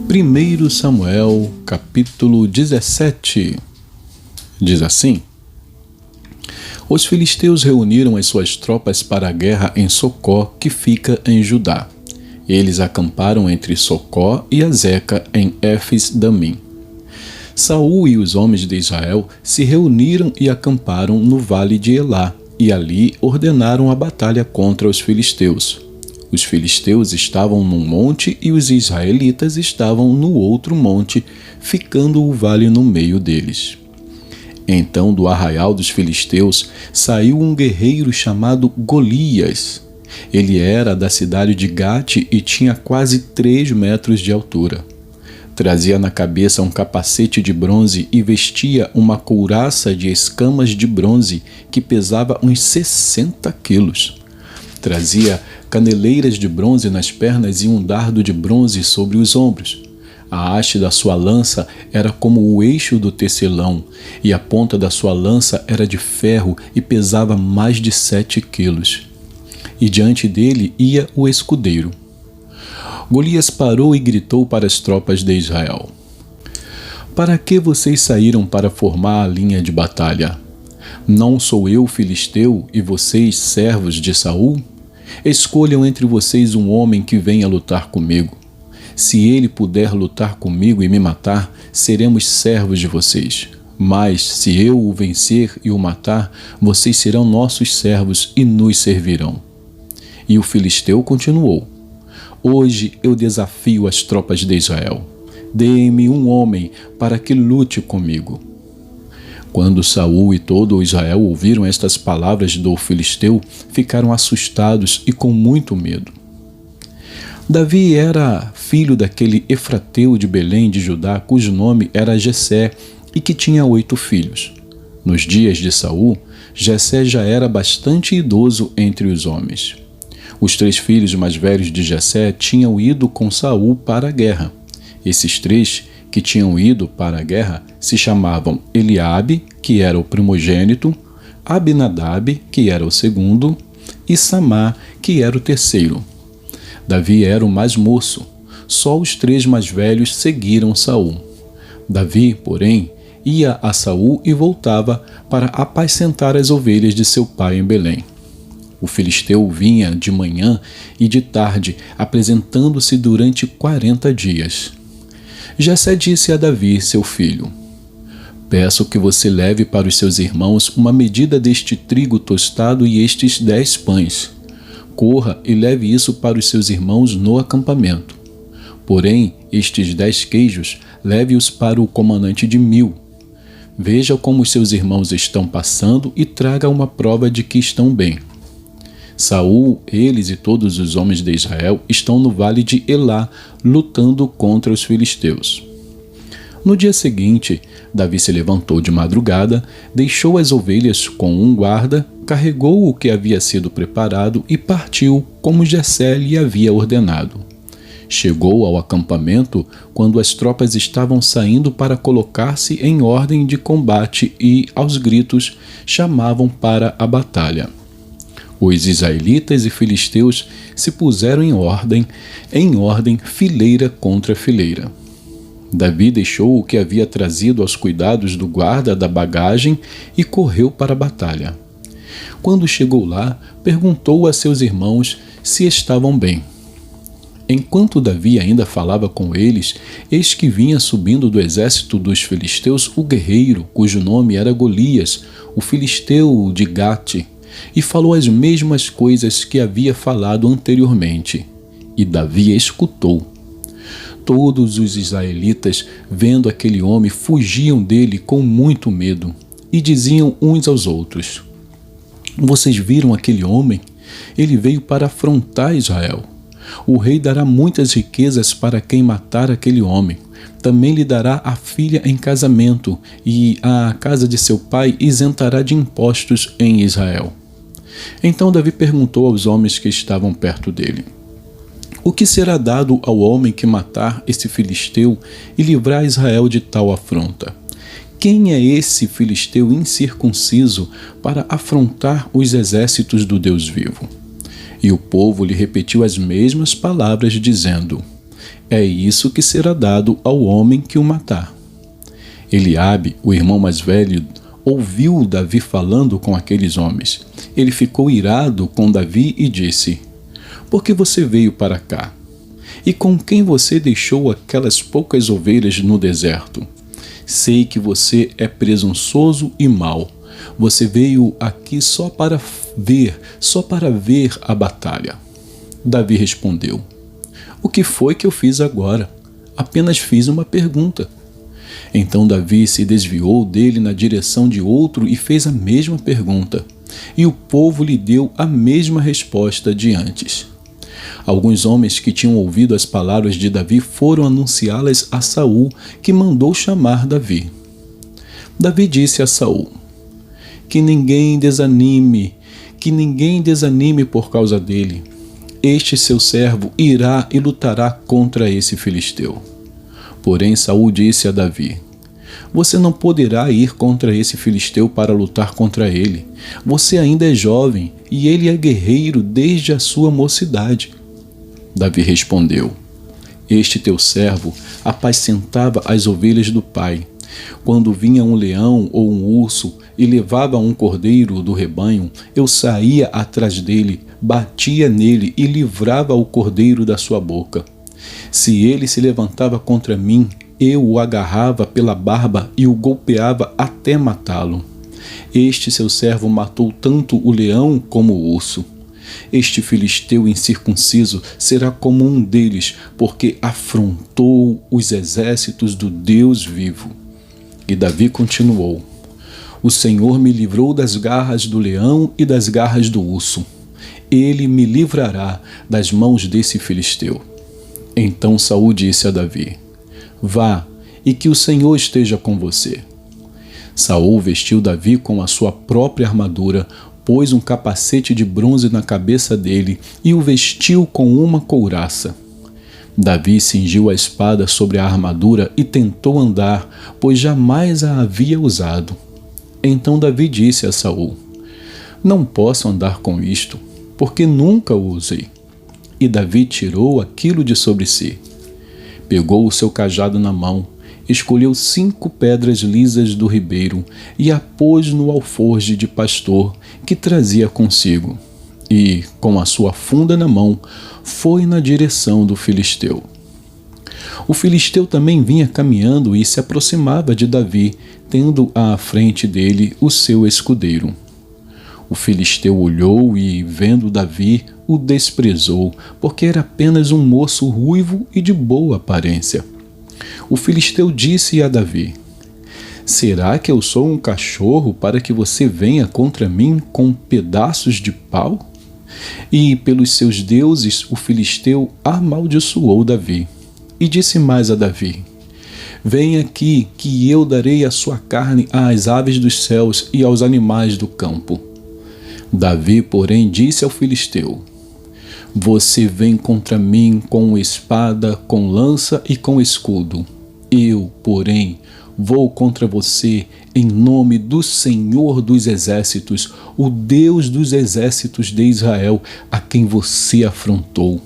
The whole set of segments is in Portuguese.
Primeiro Samuel, capítulo 17, diz assim: Os filisteus reuniram as suas tropas para a guerra em Socó, que fica em Judá. Eles acamparam entre Socó e Azeca, em Éfes-Damim. Saul e os homens de Israel se reuniram e acamparam no vale de Elá, e ali ordenaram a batalha contra os filisteus. Os filisteus estavam num monte e os israelitas estavam no outro monte, ficando o vale no meio deles. Então do arraial dos filisteus saiu um guerreiro chamado Golias. Ele era da cidade de Gate e tinha quase 3 metros de altura. Trazia na cabeça um capacete de bronze e vestia uma couraça de escamas de bronze que pesava uns 60 quilos. Trazia caneleiras de bronze nas pernas e um dardo de bronze sobre os ombros. A haste da sua lança era como o eixo do tecelão, e a ponta da sua lança era de ferro e pesava mais de 7 quilos. E diante dele ia o escudeiro. Golias parou e gritou para as tropas de Israel: Para que vocês saíram para formar a linha de batalha? Não sou eu filisteu e vocês servos de Saul? Escolham entre vocês um homem que venha lutar comigo. Se ele puder lutar comigo e me matar, seremos servos de vocês. Mas se eu o vencer e o matar, vocês serão nossos servos e nos servirão. E o filisteu continuou: Hoje eu desafio as tropas de Israel. Deem-me um homem para que lute comigo. Quando Saul e todo o Israel ouviram estas palavras do filisteu, ficaram assustados e com muito medo. Davi era filho daquele Efrateu de Belém de Judá, cujo nome era Jessé, e que tinha 8 filhos. Nos dias de Saul, Jessé já era bastante idoso entre os homens. Os 3 filhos mais velhos de Jessé tinham ido com Saul para a guerra. Esses 3 que tinham ido para a guerra se chamavam Eliabe, que era o primogênito, Abinadab, que era o segundo, e Samá, que era o terceiro. Davi era o mais moço. Só os 3 mais velhos seguiram Saul. Davi, porém, ia a Saul e voltava para apacentar as ovelhas de seu pai em Belém. O filisteu vinha de manhã e de tarde, apresentando-se durante 40 dias. Jessé disse a Davi, seu filho: Peço que você leve para os seus irmãos uma medida deste trigo tostado e estes 10 pães. Corra e leve isso para os seus irmãos no acampamento. Porém, estes 10 queijos, leve-os para o comandante de 1000. Veja como os seus irmãos estão passando e traga uma prova de que estão bem. Saul, eles e todos os homens de Israel estão no vale de Elá, lutando contra os filisteus. No dia seguinte, Davi se levantou de madrugada, deixou as ovelhas com um guarda, carregou o que havia sido preparado e partiu, como Jessé lhe havia ordenado. Chegou ao acampamento quando as tropas estavam saindo para colocar-se em ordem de combate e, aos gritos, chamavam para a batalha. Os israelitas e filisteus se puseram em ordem, fileira contra fileira. Davi deixou o que havia trazido aos cuidados do guarda da bagagem e correu para a batalha. Quando chegou lá, perguntou a seus irmãos se estavam bem. Enquanto Davi ainda falava com eles, eis que vinha subindo do exército dos filisteus o guerreiro, cujo nome era Golias, o filisteu de Gate, e falou as mesmas coisas que havia falado anteriormente. E Davi escutou. Todos os israelitas, vendo aquele homem, fugiam dele com muito medo, e diziam uns aos outros: Vocês viram aquele homem? Ele veio para afrontar Israel. O rei dará muitas riquezas para quem matar aquele homem. Também lhe dará a filha em casamento, e a casa de seu pai isentará de impostos em Israel. Então Davi perguntou aos homens que estavam perto dele: O que será dado ao homem que matar esse filisteu e livrar Israel de tal afronta? quem é esse filisteu incircunciso para afrontar os exércitos do Deus vivo? E o povo lhe repetiu as mesmas palavras, dizendo: é isso que será dado ao homem que o matar. Eliabe, o irmão mais velho, ouviu Davi falando com aqueles homens. Ele ficou irado com Davi e disse: por que você veio para cá? E com quem você deixou aquelas poucas ovelhas no deserto? Sei que você é presunçoso e mau. Você veio aqui só para ver a batalha. Davi respondeu: o que foi que eu fiz agora? Apenas fiz uma pergunta. Então Davi se desviou dele na direção de outro e fez a mesma pergunta. E o povo lhe deu a mesma resposta de antes. Alguns homens que tinham ouvido as palavras de Davi foram anunciá-las a Saul, que mandou chamar Davi. Davi disse a Saul: que ninguém desanime por causa dele. Este seu servo irá e lutará contra esse filisteu. Porém Saul disse a Davi: você não poderá ir contra esse filisteu para lutar contra ele. Você ainda é jovem e ele é guerreiro desde a sua mocidade. Davi respondeu: este teu servo apacentava as ovelhas do pai. Quando vinha um leão ou um urso e levava um cordeiro do rebanho, eu saía atrás dele, batia nele e livrava o cordeiro da sua boca. Se ele se levantava contra mim, eu o agarrava pela barba e o golpeava até matá-lo. Este seu servo matou tanto o leão como o urso. Este filisteu incircunciso será como um deles, porque afrontou os exércitos do Deus vivo. E Davi continuou: o Senhor me livrou das garras do leão e das garras do urso. Ele me livrará das mãos desse filisteu. Então Saul disse a Davi: vá, e que o Senhor esteja com você. Saul vestiu Davi com a sua própria armadura, pôs um capacete de bronze na cabeça dele e o vestiu com uma couraça. Davi cingiu a espada sobre a armadura e tentou andar, pois jamais a havia usado. Então Davi disse a Saul: não posso andar com isto, porque nunca o usei. E Davi tirou aquilo de sobre si. Pegou o seu cajado na mão, escolheu 5 pedras lisas do ribeiro e a pôs no alforje de pastor que trazia consigo. E, com a sua funda na mão, foi na direção do filisteu. O filisteu também vinha caminhando e se aproximava de Davi, tendo à frente dele o seu escudeiro. O filisteu olhou e, vendo Davi, o desprezou, porque era apenas um moço ruivo e de boa aparência. O filisteu disse a Davi: será que eu sou um cachorro para que você venha contra mim com pedaços de pau? E pelos seus deuses o filisteu amaldiçoou Davi. E disse mais a Davi: venha aqui, que eu darei a sua carne às aves dos céus e aos animais do campo. Davi, porém, disse ao filisteu: você vem contra mim com espada, com lança e com escudo. Eu, porém, vou contra você em nome do Senhor dos exércitos, o Deus dos exércitos de Israel, a quem você afrontou.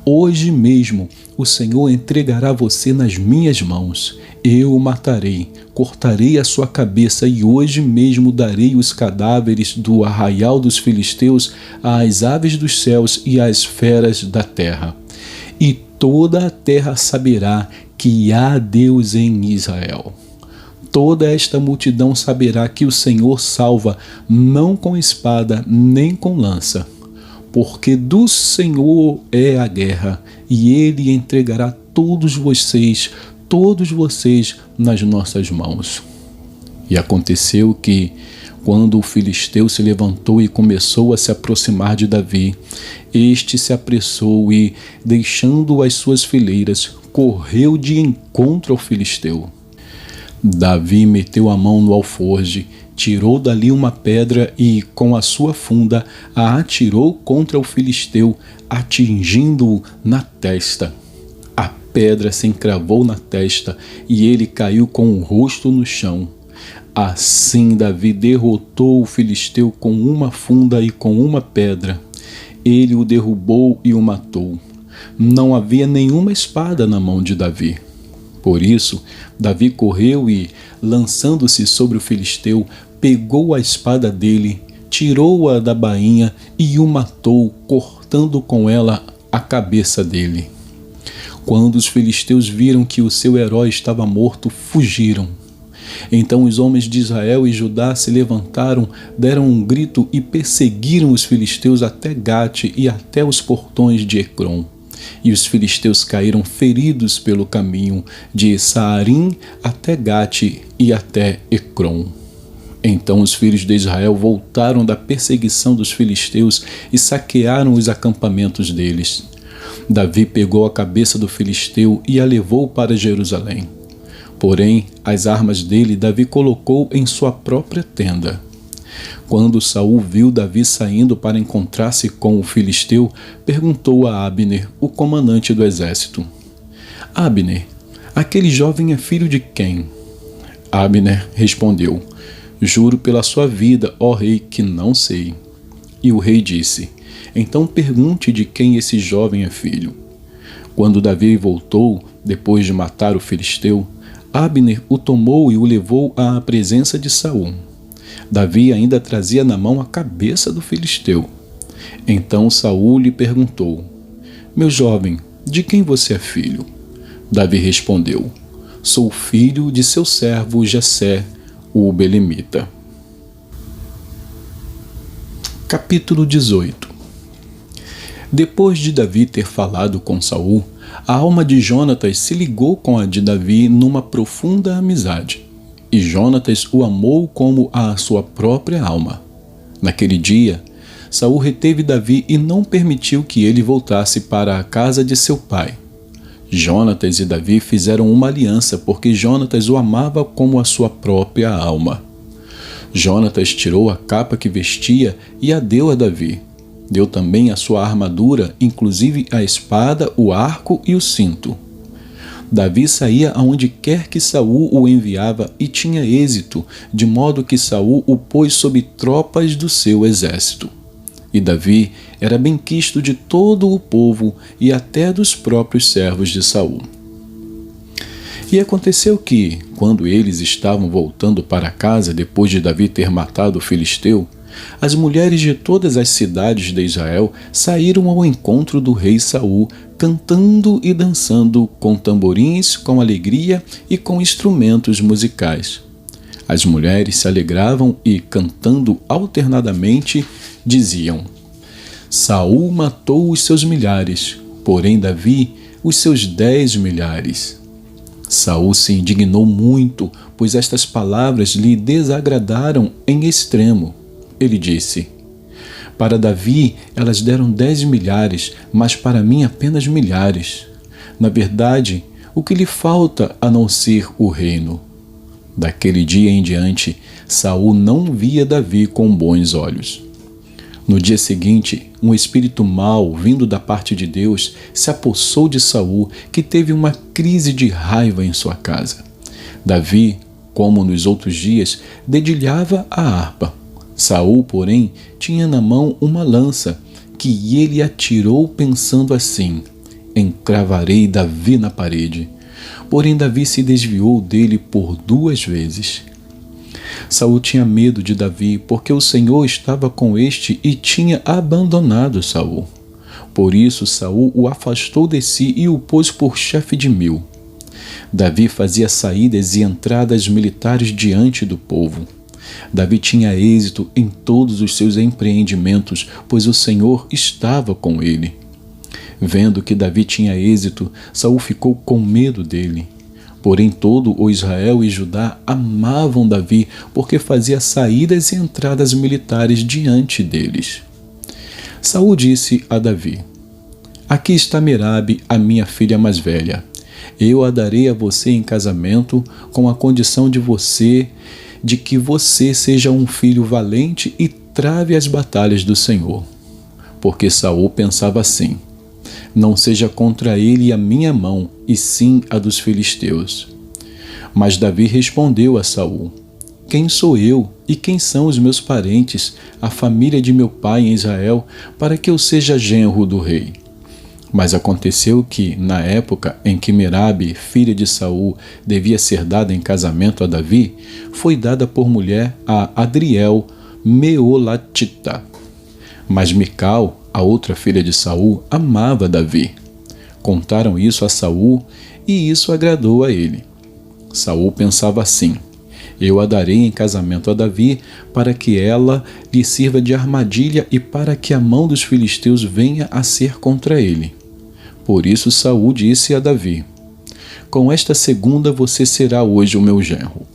Hoje mesmo o Senhor entregará você nas minhas mãos. Eu o matarei, cortarei a sua cabeça e hoje mesmo darei os cadáveres do arraial dos filisteus às aves dos céus e às feras da terra. E toda a terra saberá que há Deus em Israel. Toda esta multidão saberá que o Senhor salva, não com espada nem com lança, porque do Senhor é a guerra, e ele entregará todos vocês nas nossas mãos. E aconteceu que, quando o filisteu se levantou e começou a se aproximar de Davi, este se apressou e, deixando as suas fileiras, correu de encontro ao filisteu. Davi meteu a mão no alforje, tirou dali uma pedra e, com a sua funda, a atirou contra o filisteu, atingindo-o na testa. A pedra se encravou na testa e ele caiu com o rosto no chão. Assim Davi derrotou o filisteu com uma funda e com uma pedra. Ele o derrubou e o matou. Não havia nenhuma espada na mão de Davi. Por isso, Davi correu e, lançando-se sobre o filisteu, pegou a espada dele, tirou-a da bainha e o matou, cortando com ela a cabeça dele. Quando os filisteus viram que o seu herói estava morto, fugiram. Então os homens de Israel e Judá se levantaram, deram um grito e perseguiram os filisteus até Gate e até os portões de Ecrom. E os filisteus caíram feridos pelo caminho de Saarim até Gate e até Ecrom. Então os filhos de Israel voltaram da perseguição dos filisteus e saquearam os acampamentos deles. Davi pegou a cabeça do filisteu e a levou para Jerusalém. Porém, as armas dele Davi colocou em sua própria tenda. Quando Saul viu Davi saindo para encontrar-se com o filisteu, perguntou a Abner, o comandante do exército: Abner, aquele jovem é filho de quem? Abner respondeu: Juro pela sua vida, ó rei, que não sei. E o rei disse: Então pergunte de quem esse jovem é filho. Quando Davi voltou, depois de matar o filisteu, Abner o tomou e o levou à presença de Saul. Davi ainda trazia na mão a cabeça do filisteu. Então Saul lhe perguntou: Meu jovem, de quem você é filho? Davi respondeu: Sou filho de seu servo Jessé, o belemita. Capítulo 18. Depois de Davi ter falado com Saul, a alma de Jonatas se ligou com a de Davi numa profunda amizade, e Jonatas o amou como a sua própria alma. Naquele dia, Saul reteve Davi e não permitiu que ele voltasse para a casa de seu pai. Jonatas e Davi fizeram uma aliança porque Jonatas o amava como a sua própria alma. Jonatas tirou a capa que vestia e a deu a Davi. Deu também a sua armadura, inclusive a espada, o arco e o cinto. Davi saía aonde quer que Saul o enviava e tinha êxito, de modo que Saul o pôs sob tropas do seu exército. E Davi era benquisto de todo o povo e até dos próprios servos de Saul. E aconteceu que, quando eles estavam voltando para casa depois de Davi ter matado o filisteu, as mulheres de todas as cidades de Israel saíram ao encontro do rei Saul, cantando e dançando com tamborins, com alegria e com instrumentos musicais. As mulheres se alegravam e, cantando alternadamente, diziam: Saul matou os seus milhares, porém Davi os seus 10 milhares. Saul se indignou muito, pois estas palavras lhe desagradaram em extremo. Ele disse: Para Davi elas deram 10 milhares, mas para mim apenas milhares. Na verdade, o que lhe falta a não ser o reino? Daquele dia em diante, Saul não via Davi com bons olhos. No dia seguinte, um espírito mau, vindo da parte de Deus, se apossou de Saul, que teve uma crise de raiva em sua casa. Davi, como nos outros dias, dedilhava a harpa. Saul, porém, tinha na mão uma lança, que ele atirou pensando assim: encravarei Davi na parede. Porém Davi se desviou dele por 2 vezes. Saul tinha medo de Davi, porque o Senhor estava com este e tinha abandonado Saul. Por isso Saul o afastou de si e o pôs por chefe de 1000. Davi fazia saídas e entradas militares diante do povo. Davi tinha êxito em todos os seus empreendimentos, pois o Senhor estava com ele. Vendo que Davi tinha êxito, Saul ficou com medo dele. Porém todo o Israel e Judá amavam Davi, porque fazia saídas e entradas militares diante deles. Saul disse a Davi: Aqui está Merabe, a minha filha mais velha. Eu a darei a você em casamento, com a condição de que você seja um filho valente e trave as batalhas do Senhor. Porque Saul pensava assim: não seja contra ele a minha mão, e sim a dos filisteus. Mas Davi respondeu a Saul: Quem sou eu e quem são os meus parentes, a família de meu pai em Israel, para que eu seja genro do rei? Mas aconteceu que, na época em que Merabe, filha de Saul, devia ser dada em casamento a Davi, foi dada por mulher a Adriel Meolatita. Mas Mical, a outra filha de Saul, amava Davi. Contaram isso a Saul, e isso agradou a ele. Saul pensava assim: eu a darei em casamento a Davi, para que ela lhe sirva de armadilha e para que a mão dos filisteus venha a ser contra ele. Por isso Saul disse a Davi: Com esta segunda você será hoje o meu genro.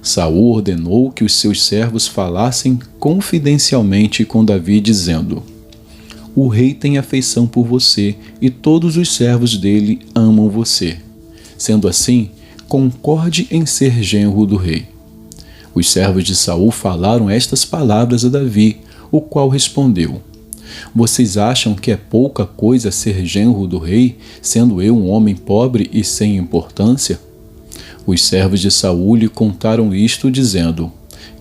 Saul ordenou que os seus servos falassem confidencialmente com Davi, dizendo: O rei tem afeição por você e todos os servos dele amam você. Sendo assim, concorde em ser genro do rei. Os servos de Saul falaram estas palavras a Davi, o qual respondeu: Vocês acham que é pouca coisa ser genro do rei, sendo eu um homem pobre e sem importância? Os servos de Saul lhe contaram isto, dizendo: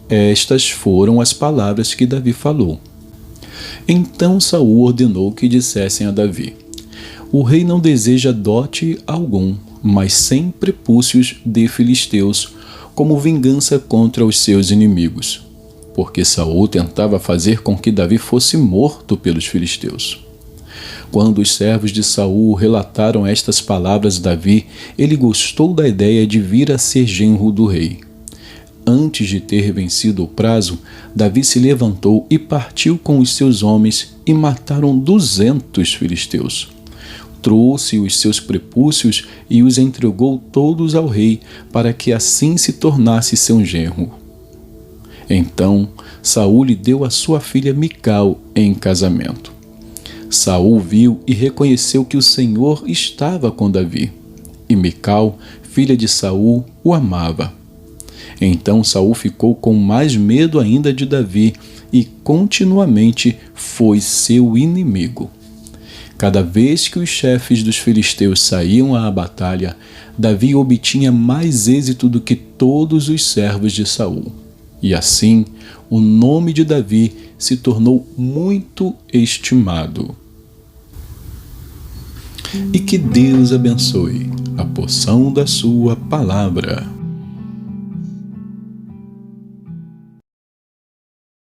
Estas foram as palavras que Davi falou. Então Saul ordenou que dissessem a Davi: O rei não deseja dote algum, mas 100 prepúcios de filisteus, como vingança contra os seus inimigos, porque Saul tentava fazer com que Davi fosse morto pelos filisteus. Quando os servos de Saul relataram estas palavras a Davi, ele gostou da ideia de vir a ser genro do rei. Antes de ter vencido o prazo, Davi se levantou e partiu com os seus homens e mataram 200 filisteus. Trouxe os seus prepúcios e os entregou todos ao rei, para que assim se tornasse seu genro. Então Saul lhe deu a sua filha Mical em casamento. Saul viu e reconheceu que o Senhor estava com Davi, e Mical, filha de Saul, o amava. Então Saul ficou com mais medo ainda de Davi e continuamente foi seu inimigo. Cada vez que os chefes dos filisteus saíam à batalha, Davi obtinha mais êxito do que todos os servos de Saul. E assim, o nome de Davi se tornou muito estimado. E que Deus abençoe a porção da sua palavra.